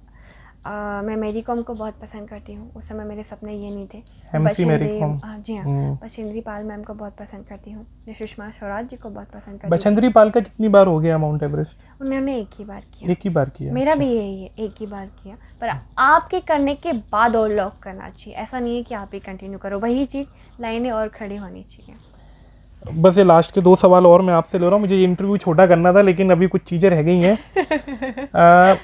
[SPEAKER 2] मैं मैरी कॉम को बहुत पसंद करती हूँ। उस समय मेरे सपने ये नहीं थे। जी हाँ, बछेंद्री पाल मैम को बहुत पसंद करती हूँ। सुषमा स्वराज जी को बहुत पसंद करती हूँ।
[SPEAKER 1] बछेंद्री पाल का कितनी बार हो गया माउंट एवरेस्ट?
[SPEAKER 2] उन्होंने एक ही बार किया।
[SPEAKER 1] एक ही बार किया?
[SPEAKER 2] मेरा भी यही है, एक ही बार किया। पर आपके करने के बाद और लोग करना चाहिए, ऐसा नहीं है कि आप ही कंटिन्यू करो। वही चीज़ लाइनें और खड़ी होनी चाहिए।
[SPEAKER 1] बस ये लास्ट के 2 सवाल और मैं आपसे ले रहा हूँ। मुझे ये इंटरव्यू छोटा करना था, लेकिन अभी कुछ चीज़ें रह गई हैं।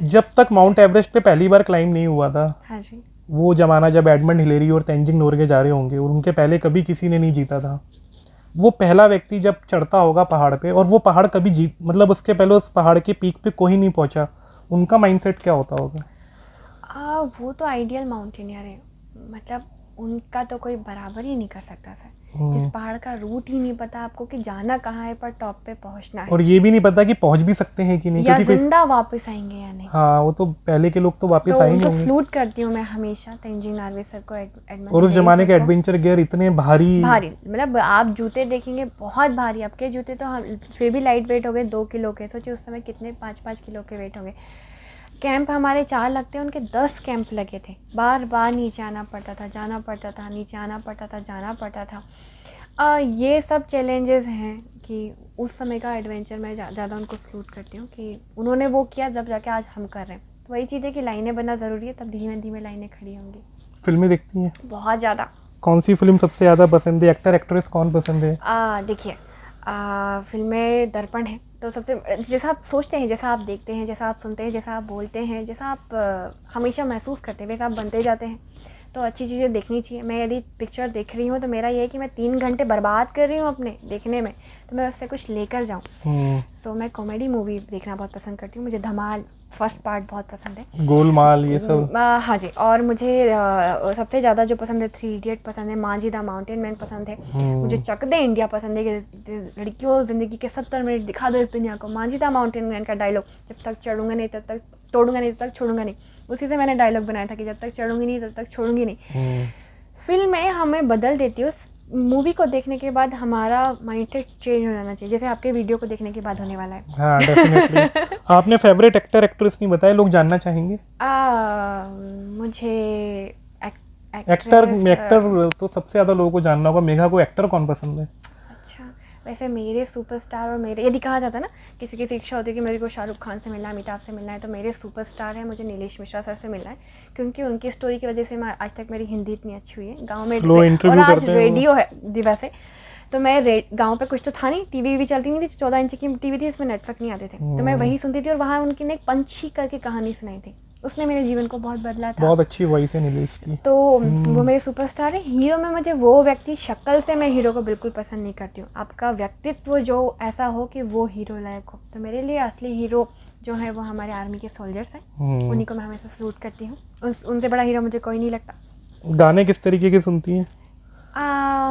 [SPEAKER 1] जब तक माउंट एवरेस्ट पे पहली बार क्लाइंब नहीं हुआ था,
[SPEAKER 2] हाँ जी,
[SPEAKER 1] वो जमाना जब एडमंड हिलेरी और तेंजिंग नोरगे जा रहे होंगे, और उनके पहले कभी किसी ने नहीं जीता था, वो पहला व्यक्ति जब चढ़ता होगा पहाड़ पे, और वो पहाड़ कभी मतलब उसके पहले उस पहाड़ के पीक पे कोई नहीं पहुंचा, उनका माइंडसेट क्या होता होगा?
[SPEAKER 2] वो तो आइडियल माउंटेनियर है, मतलब उनका तो कोई बराबर ही नहीं कर सकता सर। जिस पहाड़ का रूट ही नहीं पता आपको कि जाना कहाँ है, पर टॉप पे पहुंचना है,
[SPEAKER 1] और ये भी नहीं पता कि पहुंच भी सकते हैं कि नहीं,
[SPEAKER 2] या जिंदा वापस आएंगे या नहीं।
[SPEAKER 1] हाँ, वो तो पहले के लोग तो वापस
[SPEAKER 2] तो
[SPEAKER 1] आए नहीं होंगे।
[SPEAKER 2] सलूट करती हूँ मैं हमेशा तेंजिंग नोरगे सर को,
[SPEAKER 1] और उस जमाने के एडवेंचर गियर इतने भारी,
[SPEAKER 2] मतलब आप जूते देखेंगे बहुत भारी, आपके जूते तो हम फिर भी लाइट वेट हो गए 2 किलो के, सोचिए उस समय कितने 5-5 किलो के वेट होंगे। कैंप हमारे 4 लगते हैं, उनके 10 कैंप लगे थे, बार बार नीचे आना पड़ता था, जाना पड़ता था, नीचे आना पड़ता था, जाना पड़ता था। ये सब चैलेंजेस हैं कि उस समय का एडवेंचर मैं ज़्यादा उनको सलूट करती हूँ कि उन्होंने वो किया जब जाके आज हम कर रहे हैं। तो वही चीज़ है कि लाइनें बनना ज़रूरी है, तब धीमे धीमे लाइनें खड़ी होंगी।
[SPEAKER 1] फिल्में देखती हैं?
[SPEAKER 2] बहुत ज़्यादा।
[SPEAKER 1] कौन सी फिल्म सबसे ज़्यादा पसंद है? एक्टर एक्ट्रेस कौन पसंद है?
[SPEAKER 2] देखिए, फिल्में दर्पण है, तो सबसे जैसा आप सोचते हैं, जैसा आप देखते हैं, जैसा आप सुनते हैं, जैसा आप बोलते हैं, जैसा आप हमेशा महसूस करते हैं, वैसा आप बनते जाते हैं। तो अच्छी चीज़ें देखनी चाहिए। मैं यदि पिक्चर देख रही हूँ तो मेरा ये है कि मैं 3 घंटे बर्बाद कर रही हूँ अपने देखने में, तो मैं उससे कुछ लेकर जाऊँ। सो मैं कॉमेडी मूवी देखना बहुत पसंद करती हूँ। मुझे धमाल फर्स्ट पार्ट बहुत पसंद है,
[SPEAKER 1] गोलमाल ये सब।
[SPEAKER 2] हाँ जी। और मुझे सबसे ज़्यादा जो पसंद है 3 इडियट पसंद है, मांझी द माउंटेन मैन पसंद है, मुझे चक दे इंडिया पसंद है कि लड़कियों ज़िंदगी के 70 मिनट दिखा दो इस दुनिया को। मांझी द माउंटेन मैन का डायलॉग, जब तक चढ़ूंगा नहीं तब तक तोड़ूंगा नहीं तब तक छोड़ूंगा नहीं, उसी से मैंने डायलॉग बनाया था कि जब तक चढ़ूंगी नहीं तब तक छोड़ूंगी नहीं। फिल्में हमें बदल देती है। उस मूवी को देखने के बाद हमारा माइंडसेट चेंज हो जाना चाहिए, जैसे आपके वीडियो को देखने के बाद होने वाला है।
[SPEAKER 1] हाँ डेफिनेटली। आपने फेवरेट एक्टर एक्ट्रेस नहीं बताया, लोग जानना चाहेंगे।
[SPEAKER 2] मुझे
[SPEAKER 1] एक्टर तो सबसे ज़्यादा लोगों को जानना होगा। मेघा को एक्टर कौन पसंद है?
[SPEAKER 2] अच्छा, वैसे मेरे सुपरस्टार और मेरे यदि कहा जाता है ना, किसी की इच्छा होती है कि मेरे को शाहरुख खान से मिलना है, अमिताभ से मिलना है, तो मेरे सुपरस्टार हैं, मुझे नीलेश मिश्रा सर से मिलना है, क्योंकि उनकी स्टोरी की वजह से मैं आज तक मेरी हिंदी इतनी अच्छी हुई है। गाँव में और आज रेडियो है दिवस है, तो मैं गांव पे कुछ तो था नहीं, टीवी भी चलती नहीं थी, 14 इंच की टीवी थी, इसमें नेटवर्क नहीं आते थे, तो मैं वही सुनती थी। और वहाँ उनकी ने एक पंछी करके कहानी सुनाई थी, उसने मेरे जीवन को बहुत बदला था।
[SPEAKER 1] बहुत अच्छी वॉइस है नीलेश की।
[SPEAKER 2] तो वो मेरे सुपरस्टार है। हीरो में मुझे वो व्यक्ति, शक्ल से मैं हीरो को बिल्कुल पसंद नहीं करती हूँ, आपका व्यक्तित्व जो ऐसा हो कि वो हीरो लायक हो। तो मेरे लिए असली हीरो जो है वो हमारे आर्मी के सोल्जर्स हैं, उन्हीं को मैं हमेशा सलूट करती हूँ। उनसे बड़ा हीरो मुझे कोई नहीं लगता।
[SPEAKER 1] गाने किस तरीके के सुनती हैं?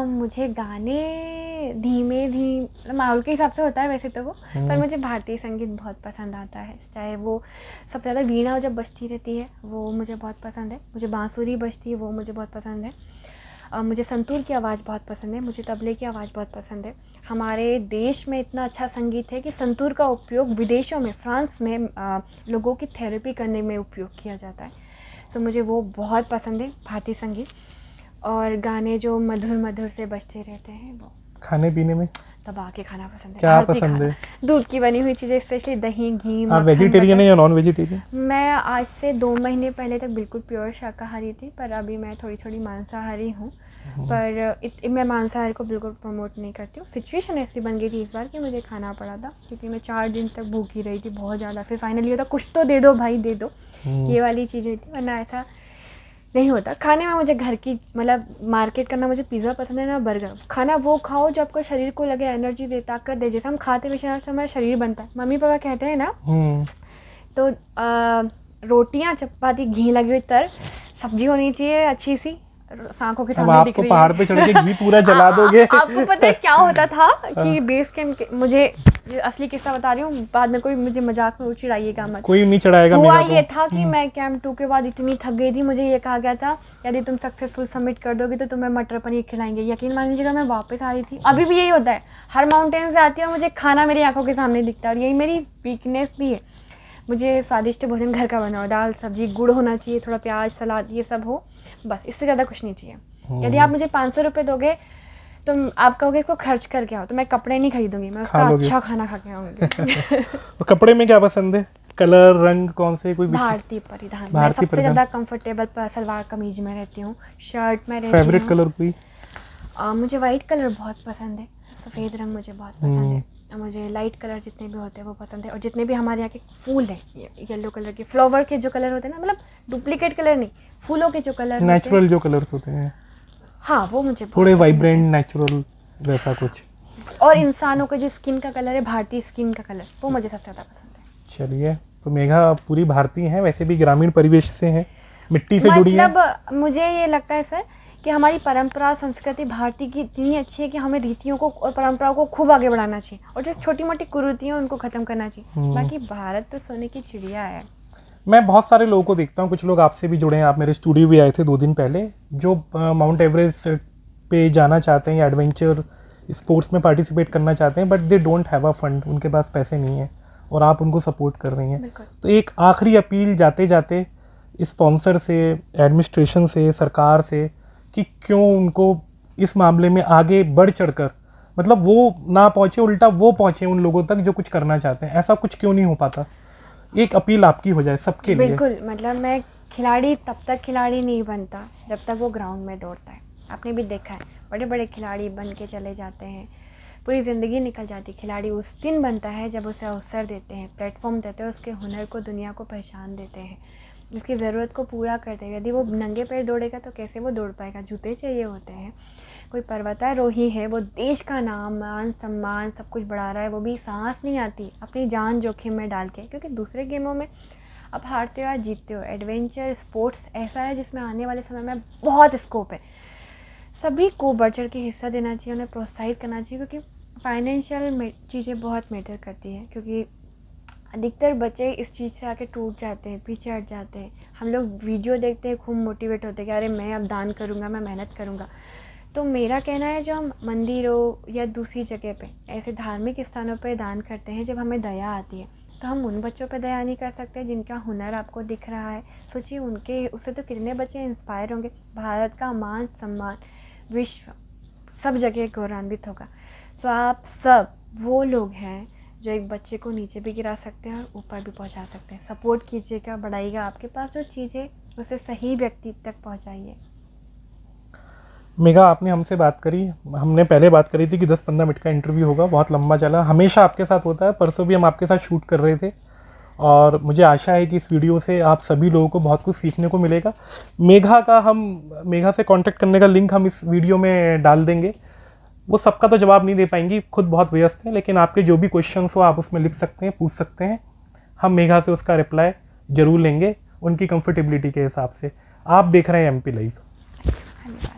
[SPEAKER 2] मुझे गाने धीमे मतलब माहौल के हिसाब से होता है वैसे तो वो, पर मुझे भारतीय संगीत बहुत पसंद आता है। चाहे वो सबसे ज़्यादा वीणा जब बजती रहती है वो मुझे बहुत पसंद है, मुझे बांसुरी बजती है वो मुझे बहुत पसंद है, मुझे संतूर की आवाज़ बहुत पसंद है, मुझे तबले की आवाज़ बहुत पसंद है। हमारे देश में इतना अच्छा संगीत है कि संतूर का उपयोग विदेशों में, फ्रांस में लोगों की थेरेपी करने में उपयोग किया जाता है। तो मुझे वो बहुत पसंद है भारतीय संगीत। और गाने जो मधुर मधुर से बजते रहते हैं वो।
[SPEAKER 1] खाने पीने में
[SPEAKER 2] दबा के खाना पसंद है।
[SPEAKER 1] क्या पसंद है?
[SPEAKER 2] दूध की बनी हुई चीज़ें, स्पेशली दही, घी,
[SPEAKER 1] आप वेजिटेरियन है या नॉन वेजिटेरियन?
[SPEAKER 2] मैं आज से 2 महीने पहले तक बिल्कुल प्योर शाकाहारी थी, पर अभी मैं थोड़ी थोड़ी मांसाहारी हूँ। पर मैं मांसाहार को बिल्कुल प्रमोट नहीं करती हूँ। सिचुएशन ऐसी बन गई थी इस बार कि मुझे खाना पड़ा था, क्योंकि मैं 4 दिन तक भूखी रही थी बहुत ज़्यादा। फिर फाइनली होता कुछ तो दे दो भाई दे दो, ये वाली चीज़ें थी, वरना ऐसा नहीं होता। खाने में मुझे घर की, मतलब मार्केट करना, मुझे पिज़्ज़ा पसंद है ना बर्गर। खाना वो खाओ जो आपको शरीर को लगे, एनर्जी दे, ताकत दे। जैसे हम खाते वैसे हमारा शरीर बनता है। मम्मी पापा कहते हैं ना, तो रोटियां चपाती घी लगी हुई तर, सब्जी होनी चाहिए अच्छी सी, आंखों के सामने दिख रही है।
[SPEAKER 1] पहाड़ पे चढ़ के घी पूरा जला दोगे।
[SPEAKER 2] आपको पता है क्या होता था कि बेस कैंप, मुझे असली किस्सा बता रही हूँ, बाद में कोई मुझे मजाक में चिढ़ाइएगा मत,
[SPEAKER 1] कोई नहीं चढ़ाएगा।
[SPEAKER 2] हुआ ये था कि मैं कैंप 2 के बाद इतनी थक गई थी, मुझे ये कहा गया था यदि तुम सक्सेसफुल सबमिट कर दोगे तो तुम्हें मटर पनीर खिलाएंगे। यकीन मान लीजिएगा मैं वापस आ रही थी। अभी भी यही होता है, हर माउंटेन से आती हूँ, मुझे खाना मेरी आंखों के सामने दिखता है, और यही मेरी वीकनेस भी है। मुझे स्वादिष्ट भोजन घर का बना हो, दाल सब्जी, गुड़ होना चाहिए, थोड़ा प्याज सलाद ये सब हो, बस, इससे ज़्यादा कुछ नहीं चाहिए। यदि आप मुझे 500 रुपये दोगे तो आप कहोगे इसको खर्च करके आओ, तो मैं कपड़े नहीं खरीदूंगी, मैं उसका अच्छा खाना खा के आऊँगी।
[SPEAKER 1] कपड़े में क्या पसंद है? कलर, रंग कौन से? कोई
[SPEAKER 2] भारतीय परिधान। मैं सबसे ज़्यादा कंफर्टेबल सलवार कमीज में रहती हूँ, शर्ट में रहती हूँ।
[SPEAKER 1] फेवरेट कलर कोई?
[SPEAKER 2] मुझे वाइट कलर बहुत पसंद है, सफ़ेद रंग मुझे बहुत पसंद है। मुझे लाइट कलर जितने भी होते हैं वो पसंद है। और जितने भी हमारे यहाँ के फूल हैं, येलो कलर के फ्लावर के जो कलर होते हैं ना, मतलब डुप्लीकेट कलर नहीं, फूलों के जो कलर,
[SPEAKER 1] नेचुरल जो कलर्स होते हैं,
[SPEAKER 2] हाँ वो मुझे
[SPEAKER 1] थोड़े वाइब्रेंट नेचुरल वैसा कुछ।
[SPEAKER 2] और इंसानों का जो स्किन का कलर है, भारतीय स्किन का कलर, वो मुझे सबसे ज़्यादा पसंद है।
[SPEAKER 1] चलिए, तो मेघा पूरी भारतीय हैं, वैसे भी ग्रामीण परिवेश से हैं, मिट्टी से जुड़ी हैं।
[SPEAKER 2] मतलब मुझे ये लगता है सर कि हमारी परंपरा संस्कृति भारतीय की इतनी अच्छी है कि हमें रीतियों को और परंपराओं को खूब आगे बढ़ाना चाहिए, और जो छोटी मोटी कुरीतियाँ उनको ख़त्म करना चाहिए। बाकी भारत तो सोने की चिड़िया है।
[SPEAKER 1] मैं बहुत सारे लोगों को देखता हूँ, कुछ लोग आपसे भी जुड़े हैं, आप मेरे स्टूडियो भी आए थे 2 दिन पहले, जो माउंट एवरेस्ट पे जाना चाहते हैं या एडवेंचर स्पोर्ट्स में पार्टिसिपेट करना चाहते हैं, but they don't have a fund, उनके पास पैसे नहीं है, और आप उनको सपोर्ट कर रही हैं। तो एक आखिरी अपील जाते जाते स्पॉन्सर से, एडमिनिस्ट्रेशन से, सरकार से, कि क्यों उनको इस मामले में आगे बढ़ चढ़कर, मतलब वो ना पहुँचे, उल्टा वो पहुँचे उन लोगों तक जो कुछ करना चाहते हैं, ऐसा कुछ क्यों नहीं हो पाता? एक अपील आपकी हो जाए सबके लिए।
[SPEAKER 2] बिल्कुल, मतलब मैं खिलाड़ी तब तक खिलाड़ी नहीं बनता जब तक वो ग्राउंड में दौड़ता है। आपने भी देखा है, बड़े बड़े खिलाड़ी बन के चले जाते हैं, पूरी ज़िंदगी निकल जाती। खिलाड़ी उस दिन बनता है जब उसे अवसर देते हैं, प्लेटफॉर्म देते हैं, उसके हुनर को दुनिया को पहचान देते हैं। उसकी ज़रूरत को पूरा कर देगा। यदि वो नंगे पैर दौड़ेगा तो कैसे वो दौड़ पाएगा, जूते चाहिए होते हैं। कोई पर्वतारोही है, वो देश का नाम, मान सम्मान सब कुछ बढ़ा रहा है, वो भी सांस नहीं आती अपनी जान जोखिम में डाल के, क्योंकि दूसरे गेमों में आप हारते हो या जीतते हो। एडवेंचर स्पोर्ट्स ऐसा है जिसमें आने वाले समय में बहुत स्कोप है। सभी को बढ़ चढ़ के हिस्सा देना चाहिए, उन्हें प्रोत्साहित करना चाहिए, क्योंकि फाइनेंशियल चीज़ें बहुत मैटर करती हैं। क्योंकि अधिकतर बच्चे इस चीज़ से आके टूट जाते हैं, पीछे हट जाते हैं। हम लोग वीडियो देखते हैं, खूब मोटिवेट होते हैं कि अरे मैं अब दान करूँगा, मैं मेहनत करूँगा। तो मेरा कहना है, जो हम मंदिरों या दूसरी जगह पे ऐसे धार्मिक स्थानों पे दान करते हैं, जब हमें दया आती है, तो हम उन बच्चों पे दया नहीं कर सकते जिनका हुनर आपको दिख रहा है। सोचिए, उनके उससे तो कितने बच्चे इंस्पायर होंगे। भारत का मान सम्मान विश्व सब जगह गौरवान्वित होगा। सो आप सब वो लोग हैं जो एक बच्चे को नीचे भी गिरा सकते हैं और ऊपर भी पहुंचा सकते हैं। सपोर्ट कीजिएगा, बढ़ाइएगा, आपके पास जो चीज़ें उसे सही व्यक्ति तक पहुंचाइए।
[SPEAKER 1] मेघा, आपने हमसे बात करी, हमने पहले बात करी थी कि 10-15 मिनट का इंटरव्यू होगा, बहुत लंबा चला। हमेशा आपके साथ होता है, परसों भी हम आपके साथ शूट कर रहे थे और मुझे आशा है कि इस वीडियो से आप सभी लोगों को बहुत कुछ सीखने को मिलेगा। मेघा से कांटेक्ट करने का लिंक हम इस वीडियो में डाल देंगे। वो सबका तो जवाब नहीं दे पाएंगी, खुद बहुत व्यस्त हैं, लेकिन आपके जो भी क्वेश्चंस हो आप उसमें लिख सकते हैं, पूछ सकते हैं। हम मेघा से उसका रिप्लाई जरूर लेंगे उनकी कंफर्टेबिलिटी के हिसाब से। आप देख रहे हैं MP लाइव।
[SPEAKER 2] धन्यवाद।